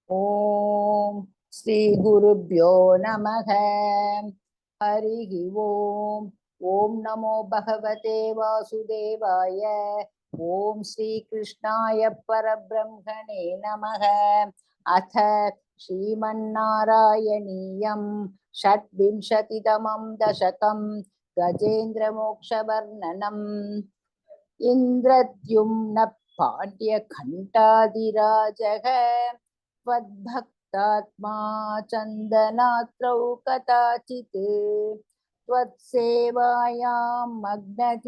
ओम श्री गुरुभ्यो नमः। हरि ओम। ओम नमो भगवते वासुदेवाय। ओम श्री कृष्णाय परब्रह्मणे नमः। अथ श्रीमन्नारायणीयं षड्विंशतितमं दशकं गजेन्द्रमोक्षवर्णनम्। इन्द्रद्युम्न पाण्ड्यघण्टाधिराजः त्वद्भक्तात्मा चन्दनात्रौ कदाचित् त्वत्सेवायां मग्नधीरालुलोके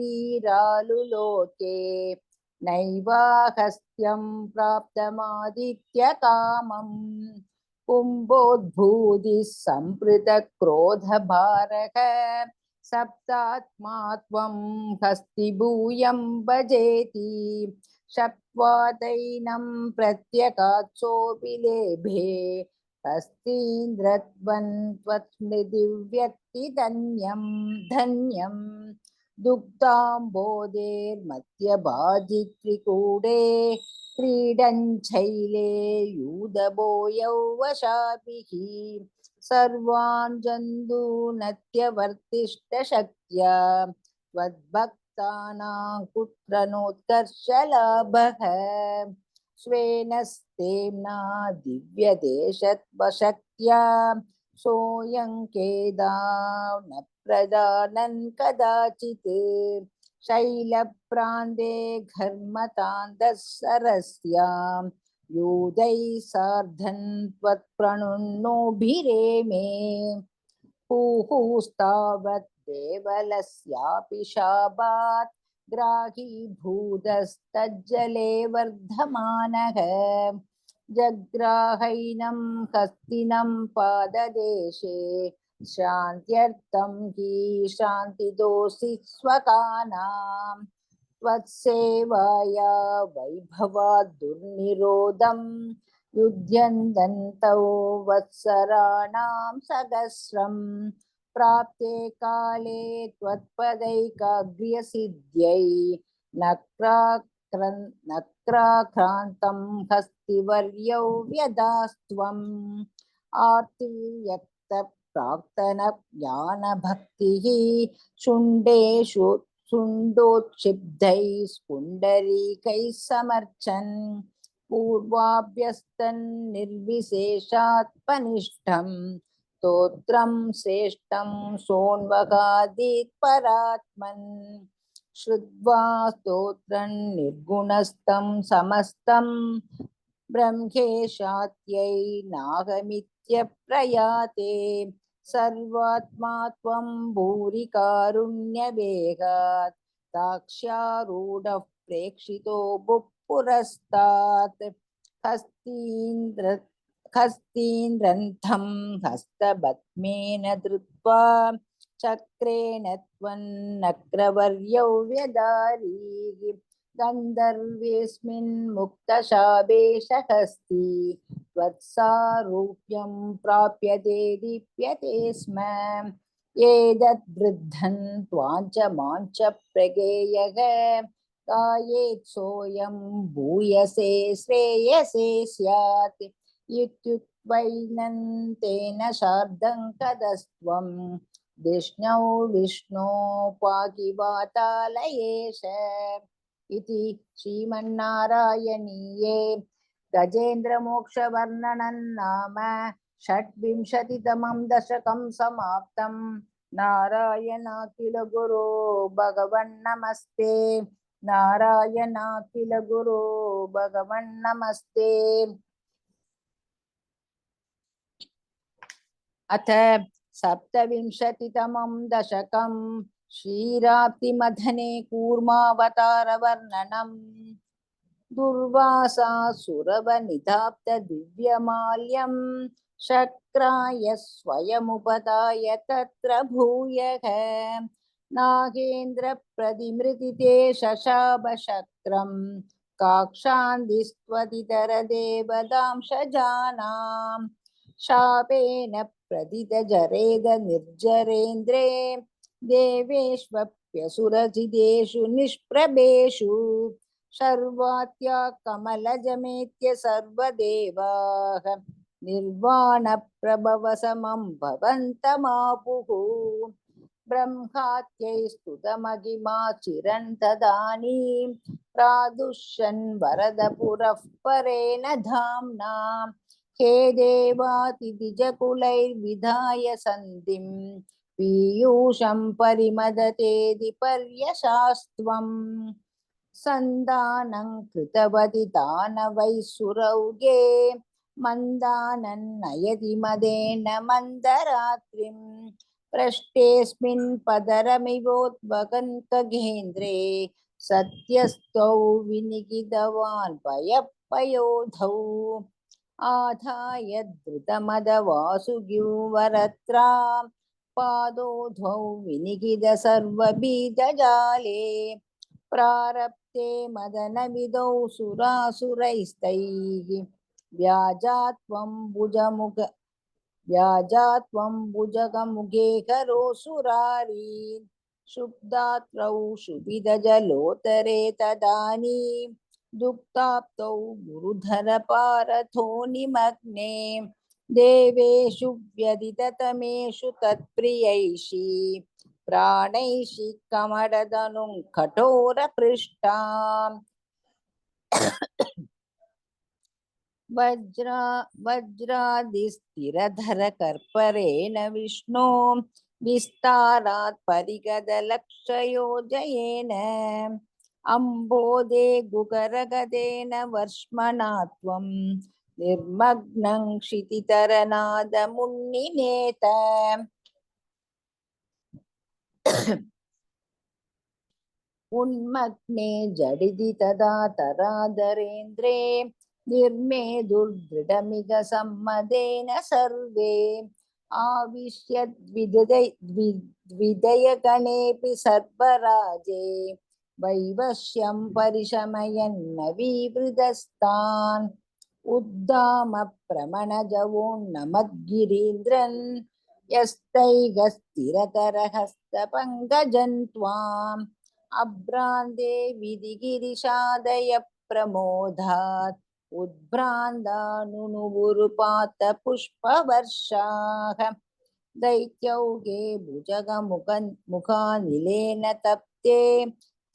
नैवाहस्त्यं प्राप्तमादित्यकामम् कुम्भोद्भूतिः सम्पृतक्रोधभारः सप्तात्मा त्वं हस्तिभूयं भजेति शप्त्वादैनं प्रत्यगात्सोऽपि लेभे हस्तीन्द्रत्वं त्वत्स्मृतिव्यक्तिधन्यं धन्यं दुग्धाम्बोधेर्मध्यभाजित्रिकूटे क्रीडन् शैले यूदभोयौ वशाभिः सर्वान् जन्तूनत्यवर्तिष्ठशक्त्या त्वद्भक्तानां कुत्रनोत्कर्षलाभः स्वेन स्तेम्ना दिव्यदेशत्वशक्त्या सोऽयं केदां न प्रजानन् कदाचित् शैलप्रान्ते घर्मतान्तः सरस्यां यूदैः सार्धं त्वत्प्रणुन्नोभिरेमे हुहुस्तावत् देवलस्यापि शापात् ग्राहीभूतस्तज्जले वर्धमानः जग्राहैनं हस्तिनं पाददेशे शान्त्यर्थं हि शान्तिदोषि स्वकानां त्वत्सेवाया वैभवात् दुर्निरोधं युध्यन्तौ वत्सराणां सहस्रं प्राप्ते काले त्वत्पदैकाग्र्यसिद्ध्यै नक्राक्रान्तं हस्तिवर्यौ व्यदास्त्वम् आर्तिर्यक्तप्राक्तनज्ञानभक्तिः शुण्डेषु शुण्डोत्क्षिप्तैः पुण्डरीकैः समर्चन् पूर्वाभ्यस्तन्निर्विशेषात्मनिष्ठं स्तोत्रं श्रेष्ठं सोन्वगादीत् परात्मन् श्रुत्वा स्तोत्रं निर्गुणस्थं समस्तं ब्रह्मेशात्यै नागमित्यप्रयाते सर्वात्मा त्वं भूरिकारुण्यवेगात् साक्ष्यारूढः प्रेक्षितो पुरस्तात् हस्तीन्द्रन्थं हस्तपद्मेन धृत्वा चक्रेण त्वन्नक्रवर्यौ व्यदारीः गन्धर्वेऽस्मिन् मुक्तशावेशहस्ती त्वत्सारूप्यं प्राप्यते दीप्यते स्म एतद्वृद्धं त्वाञ्च माञ्च प्रगेयः कायेत् सोऽयं भूयसे श्रेयसे स्यात् इत्युक्त्वैनं तेन शार्दं कदस्त्वं विष्णौ विष्णो पाकिवातालयेश इति श्रीमन्नारायणीये गजेन्द्रमोक्षवर्णनं नाम षड्विंशतितमं दशकं समाप्तम् नारायणाखिल गुरो भगवन्नमस्ते नारायणाखिल गुरो भगवन्नमस्ते। अथ सप्तविंशतितमं दशकं श्रीराप्तिमथने कूर्मावतारवर्णनम् दुर्वासासुरवनिधाप्तदिव्यमाल्यं शक्राय स्वयमुपदाय तत्र भूयः नागेन्द्रप्रतिमृतिते शशाभशक्रं काक्षान्धिस्त्वदितरदेवदांशजानां शापेन प्रदितजरेद निर्जरेन्द्रे देवेष्वप्यसुरजिदेषु निष्प्रभेषु शर्वात्या कमलजमेत्य सर्वदेवाः निर्वाणप्रभवसमं भवन्तमापुः ब्रह्मात्यैस्तुतमहिमा चिरं तदानीं प्रादुष्यन् वरदपुरः परेण धाम्ना हे देवातिदिजकुलैर्विधाय सन्धिं पीयूषं परिमदतेऽधि पर्यशास्त्वम् सन्दानं कृतवति दानवैः मन्दानन्नयति मदेन मन्दरात्रिं पृष्टेऽस्मिन् पदरमिवोद्भगन्तगेन्द्रे सत्यस्थौ विनिगितवान् पयःपयोधौ आधाय धृतमदवासुगिवरत्रा पादोध्वौ विनिगित सर्वबीजजाले प्रारब्धे मदनविदौ सुरासुरैस्तैः व्याजात्वं भुजगमुखे करोऽसुरारीन् शुब्दात्रौ शुभिदजलोतरे तदानीं दुक्ताप्तौ गुरुधरपारथो निमग्ने देवेषु व्यदिततमेषु तत्प्रियैषी प्राणैषि कमरदनुं कठोरपृष्ठाम् वज्रादिस्थिरधरकर्परेण विष्णो विस्तारात् परिगदलक्षयोजयेन अम्बोदे गुगरगदेन वर्ष्मणा त्वं निर्मग्नं क्षितितरनादमुन्निनेत उन्मग्ने जडिति तदा तरादरेन्द्रे निर्मेदुर्दृढमिग सम्मदेन सर्वे आविश्य द्विदयगणेऽपि सर्वराजे वैवश्यं परिशमयन्न विवृधस्तान् उद्दाम प्रमणजवोन्नमद्गिरीन्द्रन् यस्तैगस्तिरतरहस्तपङ्कजन् त्वाम् अभ्रान्ते विधिगिरिशादय प्रमोदात् उद्भ्रान्तानुनुवुरुपात पुष्पवर्षाः दैत्यौघे भुजगमुखानिलेन तप्ते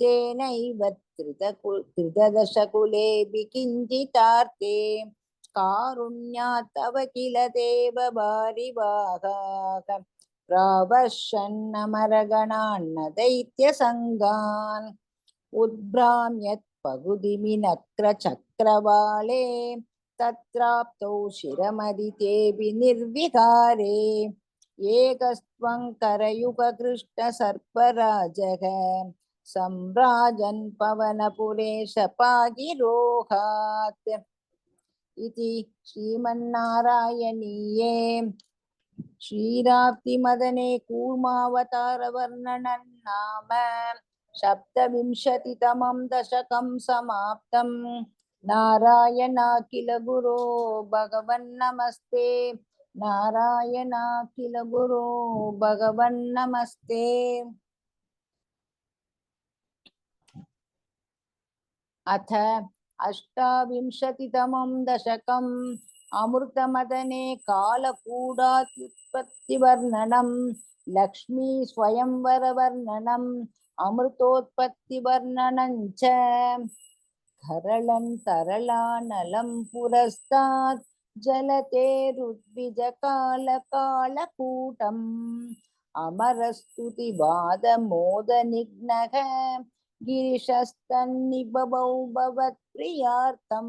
तेनैव त्रिदशकुलेऽपि किञ्चितार्ते कारुण्यात् तव किल देव वारिवाहाः प्रावर्षन्नमरगणान्न दैत्यसङ्गान् उद्भ्राम्यत् पगुदिमिनक्रचक्रवाले तत्राप्तौ शिरमदितेऽपि निर्विकारे एकस्त्वं करयुगकृष्णसर्पराजः सम्राजन् पवनपुरेश पागिरोहात् इति श्रीमन्नारायणीये श्रीराप्तिमदने कूर्मावतारवर्णनं नाम सप्तविंशतितमं दशकं समाप्तं नारायणाखिल गुरो भगवन्नमस्ते नारायणाखिल गुरो भगवन्नमस्ते। अथ अष्टाविंशतितमं दशकम् अमृतमदने कालकूटात्युत्पत्तिवर्णनं लक्ष्मी स्वयंवरवर्णनम् अमृतोत्पत्तिवर्णनं च धरलं तरलानलं पुरस्तात् जलतेरुद्विजकालकालकूटम् अमरस्तुतिवादमोदनिघ्नः गिरिशस्तन्निबभौ भवत्प्रियार्थं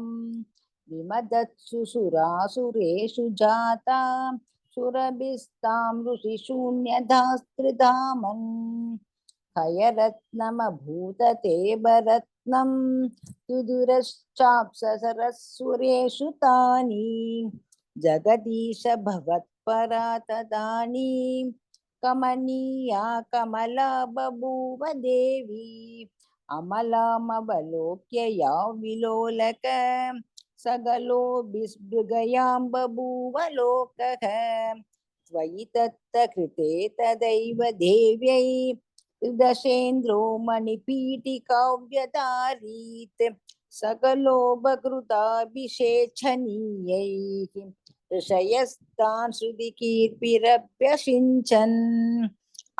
विमदत्सु सुरासुरेषु जाता सुरभिस्तां ऋषिशून्यधास्त्रिधामन् हयरत्नमभूतते भरत्नं तुदुरश्चाप्सरस्सुरेषु तानि जगदीश भवत्परा तदानीं कमनीया कमला बभूव देवी अमलामवलोक्य या विलोलक सगलो बिस्मृगयां बभूव लोकः त्वयि तत्तकृते तदैव देव्यै त्रिदशेन्द्रो मणिपीठिकाव्यधारीत् सकलोपकृताभिषेचनीयैः ऋषयस्तान् श्रुतिकीर्तिरभ्यषिञ्चन्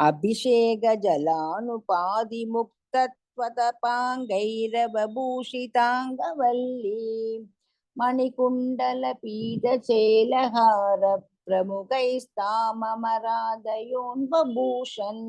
अभिषेकजलानुपादिमुक्तत्वतपाङ्गैरवभूषिताङ्गवल्ली मणिकुण्डलपीतचेलहार प्रमुखैस्ताममरादयोन्वभूषन्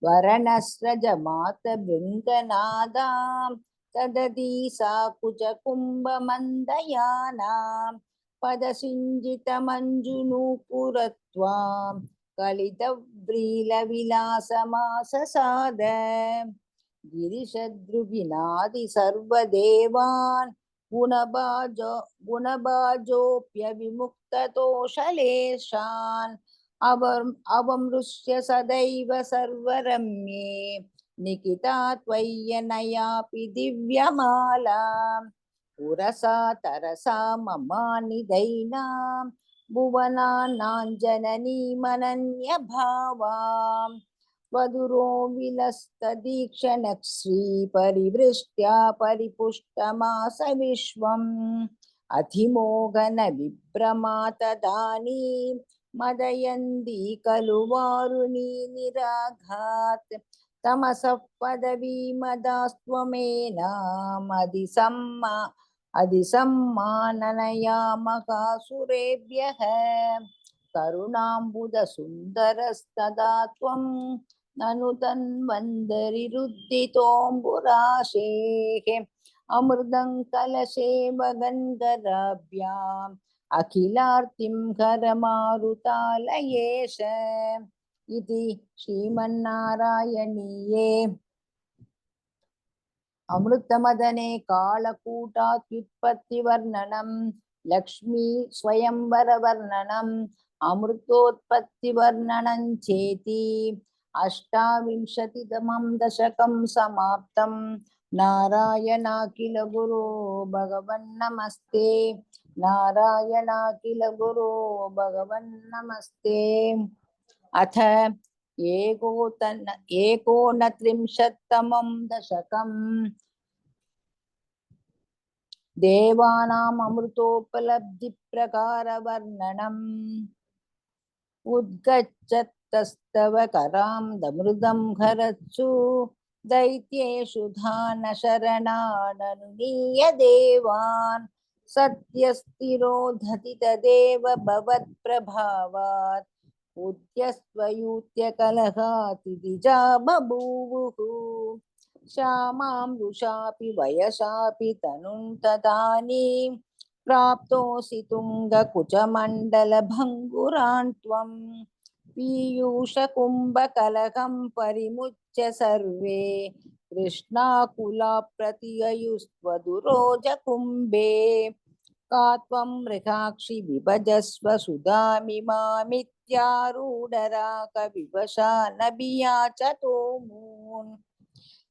वरणस्रजमातभृङ्गनादां तदती सा कुचकुम्भमन्दयानां पदसिञ्जितमञ्जुनूपुरत्वां कलितव्रीलविलासमाससाद गिरिशद्रुगिनादिसर्वदेवान् गुणभाजोऽप्यविमुक्ततोषलेशान् अवमृश्य सदैव सर्वरम्ये निकिता त्वय्यनयापि दिव्यमाला पुरसा तरसा ममानिदैनां भुवनानाञ्जननीमनन्यभावाम् वधुरो विलस्तदीक्षणश्रीपरिवृष्ट्या परिपुष्टमास विश्वम् अधिमोघनविभ्रमा तदानीं मदयन्ती खलु वारुणी निराघात् तमसः पदवीमदास्त्वमेनामधिसम्माननया मकासुरेभ्यः करुणाम्बुदसुन्दरस्तदा त्वं ननु तन्वन्दरिरुद्धितोऽम्बुराशेः अमृतं कलशे वगन्धराभ्याम् अखिलार्तिं करमारुतालयेश इति श्रीमन्नारायणीये अमृतमदने कालकूटात्युत्पत्तिवर्णनं लक्ष्मी स्वयंवरवर्णनम् अमृतोत्पत्तिवर्णनं चेति अष्टाविंशतितमं दशकं समाप्तं नारायणाखिल गुरो भगवन्नमस्ते नारायणाखिल गुरो भगवन्नमस्ते अथ एकोनत्रिंशत्तमं दशकं देवानाम् अमृतोपलब्धिप्रकारवर्णनम् उद्गच्छतस्तव करामृतं हरत्सु दैत्येषु धानशरणाननुनीय देवान् सत्यस्तिरोधति तदेव भवत्प्रभावात् उद्यस्त्वयूत्यकलहातिदिजा बभूवुः श्यामां रुषापि वयसापि तनुं तदानीं प्राप्तोऽसि तुङ्गकुचमण्डलभङ्गुरान् त्वं पीयूषकुम्भकलकं परिमुच्य सर्वे कृष्णाकुलाप्रतिययुस्त्वदुरोजकुम्भे का त्वं मृगाक्षि विभजस्व सुधामिमामित्यारूढराकविवशा नभियाचतोमून्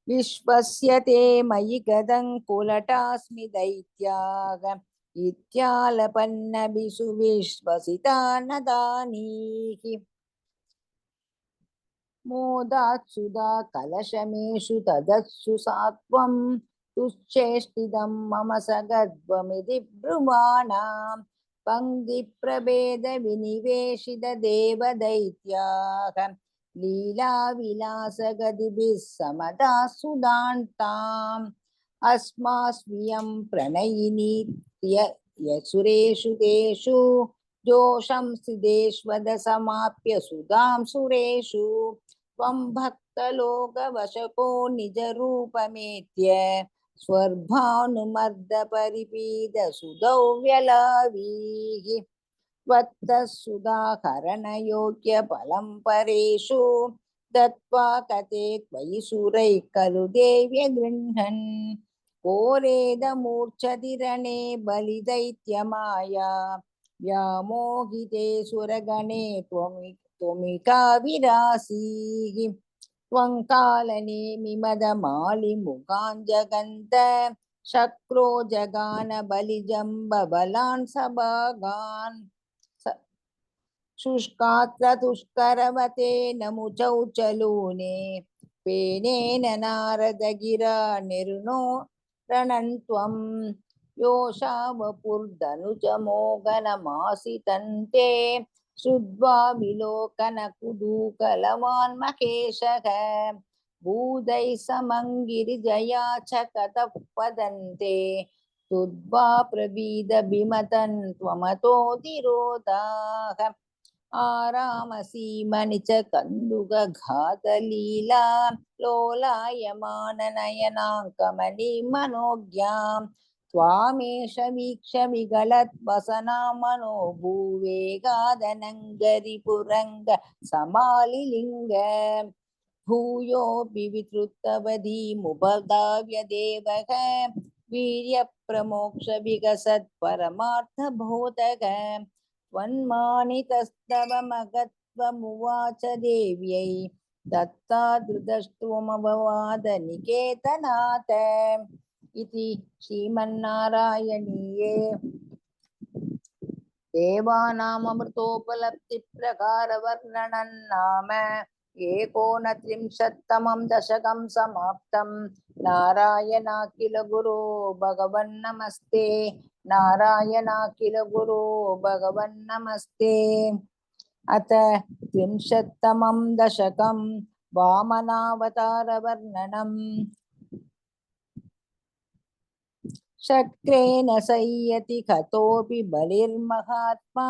विश्वस्य ते मयि गदं कुलटास्मि दैत्याग इत्यालपन्नभिषु विश्वसिता नदानीः मोदात्सुधा कलशमेषु तदत्सु सात्वं तुश्चेष्टिदं मम सगर्वमिति ब्रुवाणां पङ्क्तिप्रभेदविनिवेशित देवदैत्याः लीलाविलासगतिभिः समदा सुदान्ताम् अस्मास्मियं प्रणयिनीत्य सुरेषु तेषु जोषं सिदेष्वद समाप्य सुधां सुरेषु त्वं भक्तलोकवशको निजरूपमेत्य स्वर्भानुमर्दपरिपीदसुधौ व्यलावीः त्वत्तः सुधाकरणयोग्यफलं परेषु दत्त्वा कते त्वयि सुरैः खलु देव्य गृह्णन् कोरेदमूर्च्छतिरणे बलिदैत्यमाया व्यामोहिते सुरगणे त्वमिका विरासीः त्वं कालनेमिमदमालिमुखाञ्जगन्त शक्रो जगान बलिजम्बबलान् सभागान् शुष्कात्र तुष्करवते नमुचौ चलूने पेनेन नारदगिरा निर्नो रणन्त्वं योषावपुर्धनुजमोगनमासितन्ते श्रुत्वा विलोकनकुतूकलवान् महेशः भूतैः समङ्गिरिजया च कतः पदन्ते तुद्वा प्रवीद बिमतन् त्वमतोऽतिरोधाः आरामसीमणि च कन्दुकघातलीला लोलायमाननयनाङ्कमणिमनोज्ञां त्वामेष वीक्ष विगलद्वसना मनो भूवेगादनङ्गरिपुरङ्ग समालिलिङ्ग भूयोऽपि वितृत्तवधीमुपधाव्य देवः वीर्यप्रमोक्ष विकसत् परमार्थबोधः त्वन्मानितस्तव मगत्वमुवाच देव्यै दत्तादृतस्त्वमभवाद निकेतनाथ इति श्रीमन्नारायणीये देवानामृतोपलब्धिप्रकारवर्णनं नाम एकोनत्रिंशत्तमं दशकं समाप्तं। नारायणाखिल गुरो भगवन्नमस्ते, नारायणाखिल गुरो भगवन्नमस्ते। अथ त्रिंशत्तमं दशकं वामनावतारवर्णनम्। शक्रेण संयति कतोऽपि बलिर्महात्मा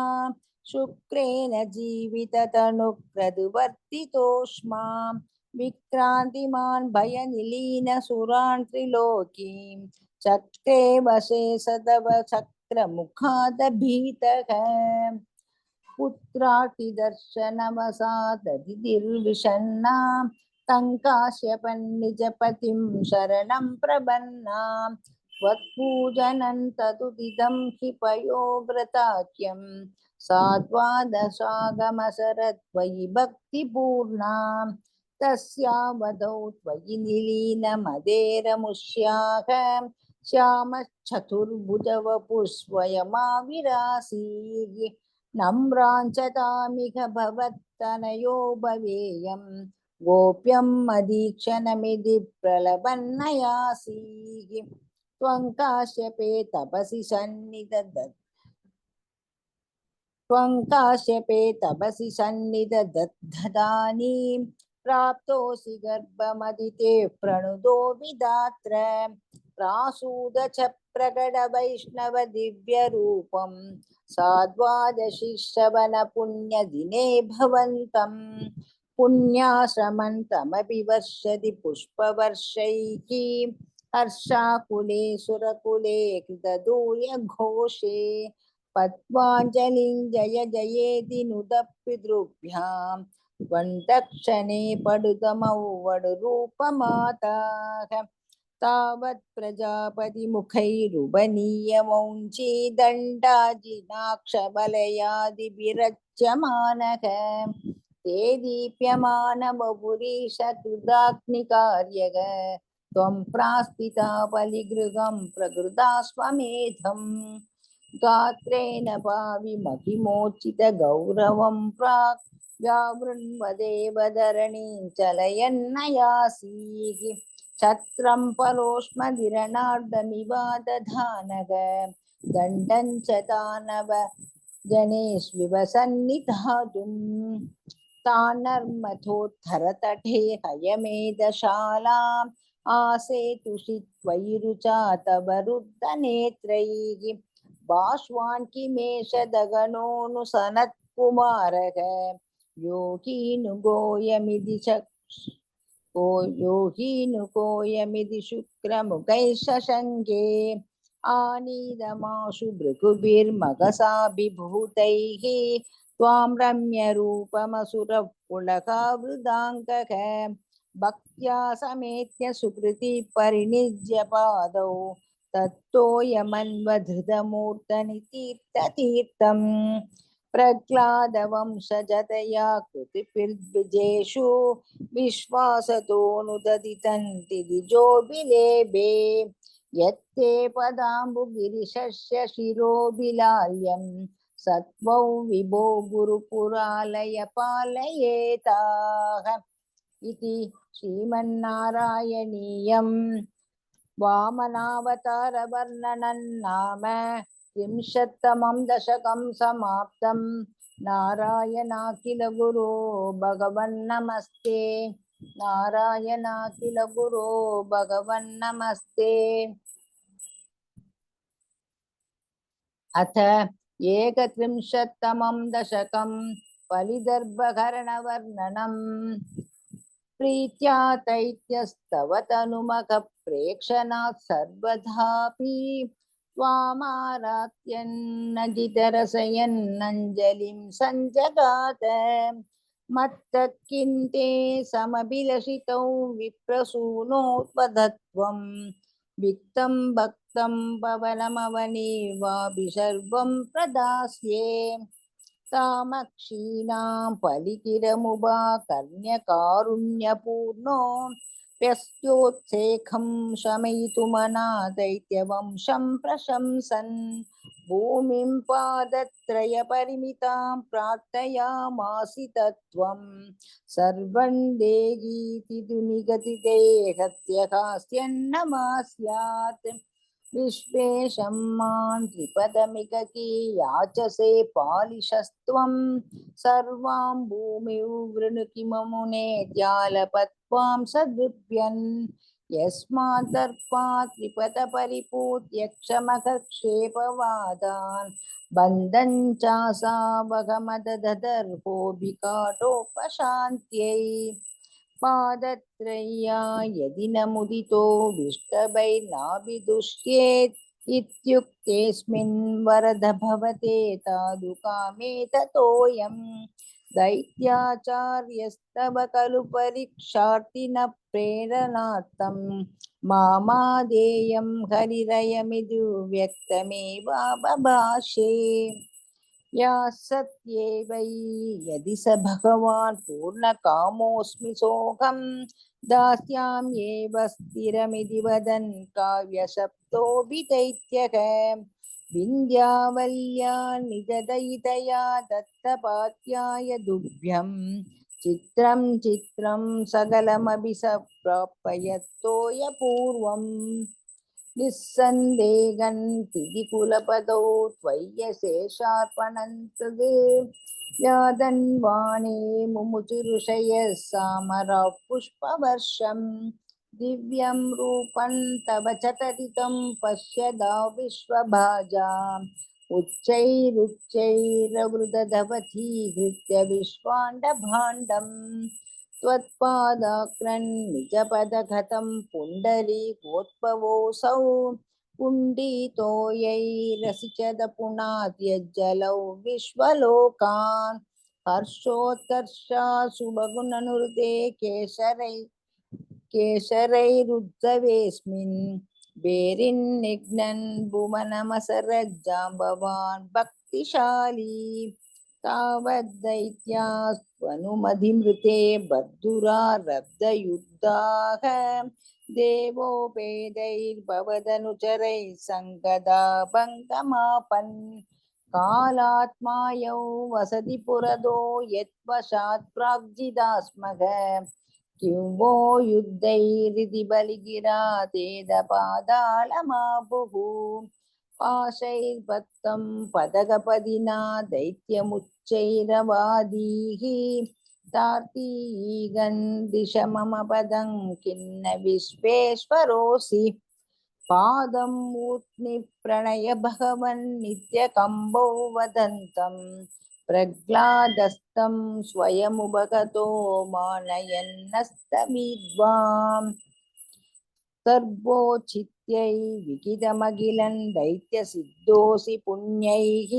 शुक्रेण जीविततनुक्रदुवर्तितोष्मा विक्रान्तिमान् भयनिलीनसुरान् त्रिलोकीं चक्रे वशे सदव चक्रमुखादभीतः पुत्रार्तिदर्शनवसादधिर्विषन्ना तङ्काश्यपन्निजपतिं शरणं प्रपन्ना त्वत्पूजनं तदुदितं हि पयोव्रताख्यं साद्वादशागमशरद्वयि भक्तिपूर्णा तस्यावधौ त्वयि निलीनमदेरमुष्याः श्यामश्चतुर्भुजवपुष्वयमाविरासीः नम्राञ्चतामिह भवत्तनयो भवेयं गोप्यं मदीक्षणमिति प्रलपन्नयासीः त्वं काश्यपे तपसि सन्निधदधानीं प्राप्तोऽसि गर्भमदिते प्रणुदो विधात्र प्रासूद च प्रकट वैष्णव दिव्यरूपं साद्वादशि श्रवण पुण्यदिने भवन्तं पुण्याश्रमन्तमपि वर्षति पुष्पवर्षैः हर्षाकुले सुरकुले कृतदूय घोषे पद्माञ्जलिं जय जयेति नुद पितृभ्यां त्वन्तक्षणे पडुतमौ वडुरूपमाताः तावत् प्रजापतिमुखैरुपनीयमौञ्ची दण्डाजिनाक्षबलयादिभिरच्यमानः ते दीप्यमान बहुरीश कृदाग्निकार्यग त्वं प्रास्थिता बलिगृहं प्रकृता स्वमेधम् गात्रेण पाविमहिमोचित गौरवं प्राक् व्यावृण्वदेव धरणीं चलयन्नयासीः छत्रं परोष्मदिरणार्धमिवादधानग दण्डं च दानव जनेष्विव सन्निधातुं तान्नर्मथोद्धरतटे हयमेधशालाम् आसेतुषि त्वयि रुचा तव रुद्धनेत्रैः बाष्वान् किमेष दगनोऽनुसनत्कुमारः योगीनुगोयमिति शुक्रमुखैः शशङ्के आनीदमाशु भृगुभिर्मगसाभिभूतैः त्वां रम्यरूपमसुरः पुलकावृदाङ्कः भक्त्या समेत्य सुकृति परिनिज्य पादौ तत्तोयमन्वधृतमूर्तनि तीर्थतीर्थं प्रह्लादवंशजतया कृतिभिर्द्विजेषु विश्वासतोऽनुददितन्ति द्विजोऽभिलेभे यत्ते पदाम्बुगिरिशस्य शिरोभिलाल्यं सत्वौ विभो गुरुपुरालय पालयेताः इति श्रीमन्नारायणीयम् वामनावतारवर्णनं नाम 30तमं दशकं समाप्तं। नारायणाखिल गुरो भगवन्नमस्ते। नारायणाखिल गुरो भगवन्नमस्ते। अथ 31तमं दशकं बलिदर्भकर्णवर्णनम्। प्रीत्या दैत्यस्तव तनुमख प्रेक्षणात् सर्वदापि त्वामारात्यन्नजितरसयन्नञ्जलिं सञ्जगात। मत्तः किं ते समभिलषितौ विप्रसूनोत्पदत्वं विक्तं भक्तं पवनमवने वापि सर्वं प्रदास्ये। तामक्षीणां फलिकिरमुभा कर्ण्यकारुण्यपूर्णो व्यस्त्योत्सेखं शमयितुमना दैत्यवंशं प्रशंसन् भूमिं पादत्रयपरिमितां प्रार्थयामासि तत्त्वं सर्वं देहीति तु निगदिते हत्यकास्यन्नमा स्यात्। विश्वेशं मां त्रिपदमिककी याचसे पालिशस्त्वं सर्वां भूमिं वृणुकि ममुने द्यालपत्वां सदृभ्यन् यस्मात् दर्पात् त्रिपदपरिपूत्य क्षमकक्षेपवादान् बन्धं चासावगमददर्भो विकाटोपशान्त्यै। पादत्रय्या यदि न मुदितो विष्टभैर्नाभिदुष्येत् इत्युक्तेऽस्मिन् वरद भवते तादुकामे ततोऽयं दैत्याचार्यस्तव खलु परीक्षार्थिनः प्रेरणार्थं मामादेयं हरिरयमिदु व्यक्तमेवाबभाषे। या सत्ये वै यदि स भगवान् पूर्णकामोऽस्मि सोऽहं दास्याम्येव स्थिरमिति वदन् काव्यशब्दोऽभिदैत्यः विन्ध्यावल्या निजदयितया दत्तपात्याय दुभ्यं चित्रं चित्रं सकलमपि स प्रापयत्तोयपूर्वम्। निस्सन्देहं तिथिकुलपदौ त्वय्यशेषार्पणन्तद् यादन्वाणे मुमुचुऋषयः सामराः पुष्पवर्षं दिव्यं रूपं तव च तदितं पश्यदा विश्वभाजा उच्चैरुच्चैरवृदधवतीहृत्य विश्वाण्डभाण्डम् त्वत्पादाग्रन्निजपदगतं पुण्डरीकोद्भवोऽसौ कुण्डितो यैरसिचदपुनाद्यज्जलौ विश्वलोकान् हर्षोत्कर्षाशुभगुणनुरुते केशरैरुद्धवेऽस्मिन् बेरिन्निघ्नन् भुवनमसरज्जाम्बवान् भक्तिशाली तावद्दैत्यास्त्वनुमधिमृते बद्धुरारब्धयुद्धाः देवोपेदैर्भवदनुचरैः सङ्गदा भङ्गमापन् कालात्मायौ वसति पुरदो यद्वशात् प्राग्जिदास्मः किं वो युद्धैरिति बलिगिरा तेदपादालमाबुः पाशैर्भक्तं पदगपदिना दैत्यमुच्चैरवादीः तार्तीगन् दिश मम पदं किन्न विश्वेश्वरोऽसि पादं मूर्ध्नि प्रणय भगवन् नित्यकम्बौ वदन्तं प्रह्लादस्तं स्वयमुपगतो मानयन्नस्तमीद्वाम् सर्वोचित्यै विकितमखिलं दैत्यसिद्धोऽसि पुण्यैः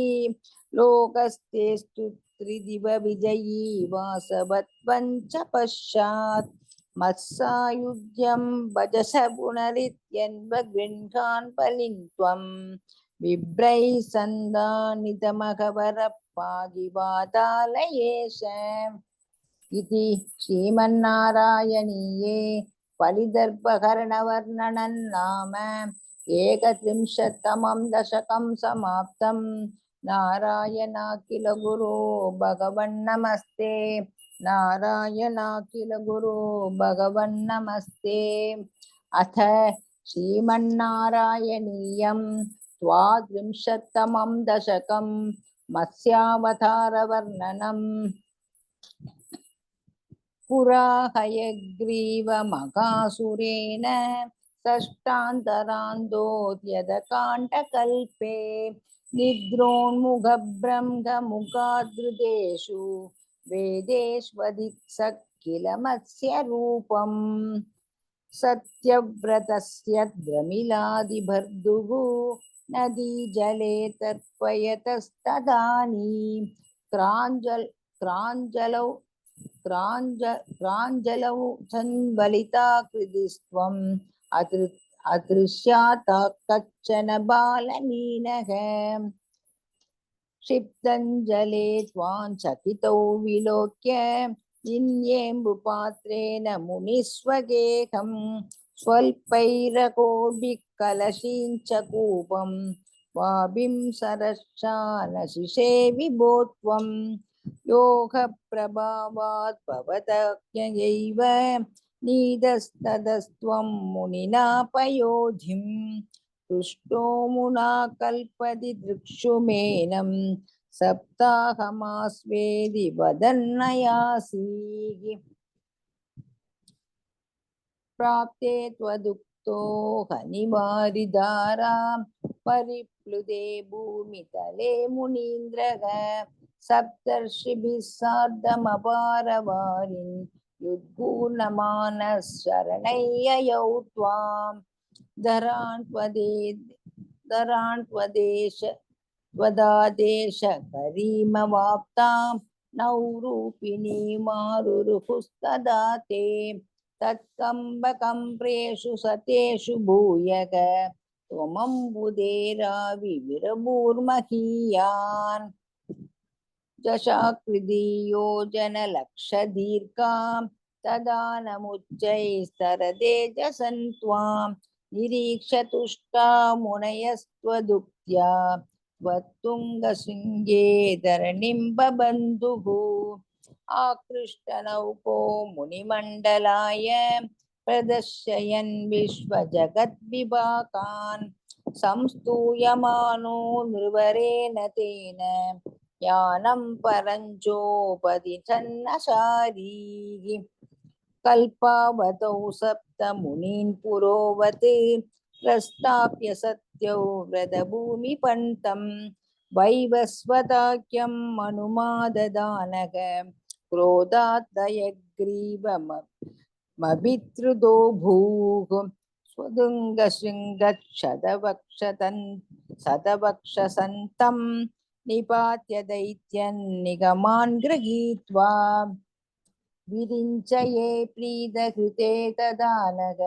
लोकस्तेस्तु त्रिदिव विजयी वासवत्वं च पश्चात् मत्सायुज्यं भजस पुनरित्यन्वगृह्णान् बलिं त्वं बिभ्रैः सन्दानितमघवरः पागिवातालयेश इति श्रीमन्नारायणीये बलिदर्भकर्णवर्णनं नाम 31तमं दशकं समाप्तं। नारायणाखिल गुरो भगवन्नमस्ते नारायणाखिल गुरो भगवन्नमस्ते अथ श्रीमन्नारायणीयं द्वात्रिंशत्तमं दशकं मत्स्यावतारवर्णनम् पुरा हयग्रीवमकासुरेण षष्ठान्तरान्दोद्यतकाण्डकल्पे निद्रोन्मुखब्रह्ममुखादृतेषु वेदेष्वदित्सः किल मत्स्यरूपम् सत्यव्रतस्य द्रमिलादिभर्दुः नदीजले तर्पयतस्तदानीं क्राञ्जलौ क्राञ्जलौ संवलिताकृतिस्त्वम् अदृश्याता कच्चन बालमीनः क्षिप्तञ्जले त्वां चकितौ विलोक्य निन्येम्बुपात्रेण मुनिस्वगेहं स्वल्पैरकोभिः कलशीञ्च कूपं वाबिं सरक्षानशिषे विभो त्वं योगप्रभावात् भवतज्ञयैव नीदस्तदस्त्वं मुनिना पयोधिं पृष्टो मुना कल्पति दृक्षुमेनं सप्ताहमास्वेदि वदन्नयासीः प्राप्ते त्वदुक्तो हनिवारिधारा परिप्लुते भूमितले मुनीन्द्रः सप्तर्षिभिः सार्धमपारवारिन् युद्गूर्णमानः शरणय्ययौ त्वाम् त्वदादेश करीमवाप्तां नौरूपिणी मारुरुहुस्तदा ते तत्कम्बकम्प्रेषु सतेषु भूयग त्वमम्बुधेराविविरभूर्महीयान् जशाकृतियोजनलक्षदीर्घां तदा नमुच्चैस्तरतेजसं त्वां निरीक्ष्य तुष्टा मुनयस्त्वदुक्त्या त्वत्तुङ्गशृङ्गे धरणिं बबन्धुः आकृष्टनौको मुनिमण्डलाय प्रदर्शयन् विश्वजगद्विभाकान् संस्तूयमानो नृवरेण तेन यानं परञ्चोपदिशन्नशारीः कल्पावतौ सप्तमुनीन् पुरोवत् प्रस्थाप्य सत्यौ व्रतभूमिपन्तं वैवस्वताख्यं मनुमाददानः क्रोधात् दयग्रीवमभिद्रुतो भूः स्वदुङ्गशृङ्गच्छदवक्षसन्तं निपात्य दैत्यन् निगमान् गृहीत्वा विरिञ्चये प्रीतकृते तदानग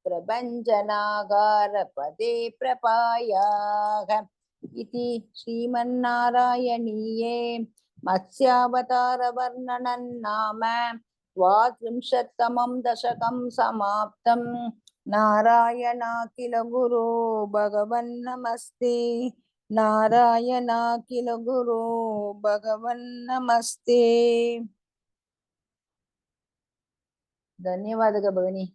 प्रभञ्जनागारपदे प्रपायाः इति श्रीमन्नारायणीये मत्स्यावतारवर्णनं नाम द्वात्रिंशत्तमं दशकं समाप्तं नारायणाखिल गुरो भगवन्नमस्ते नारायणाखिल गुरो भगवन्नमस्ते। ಧನ್ಯವಾದಗಳು ಭಗಿನಿ.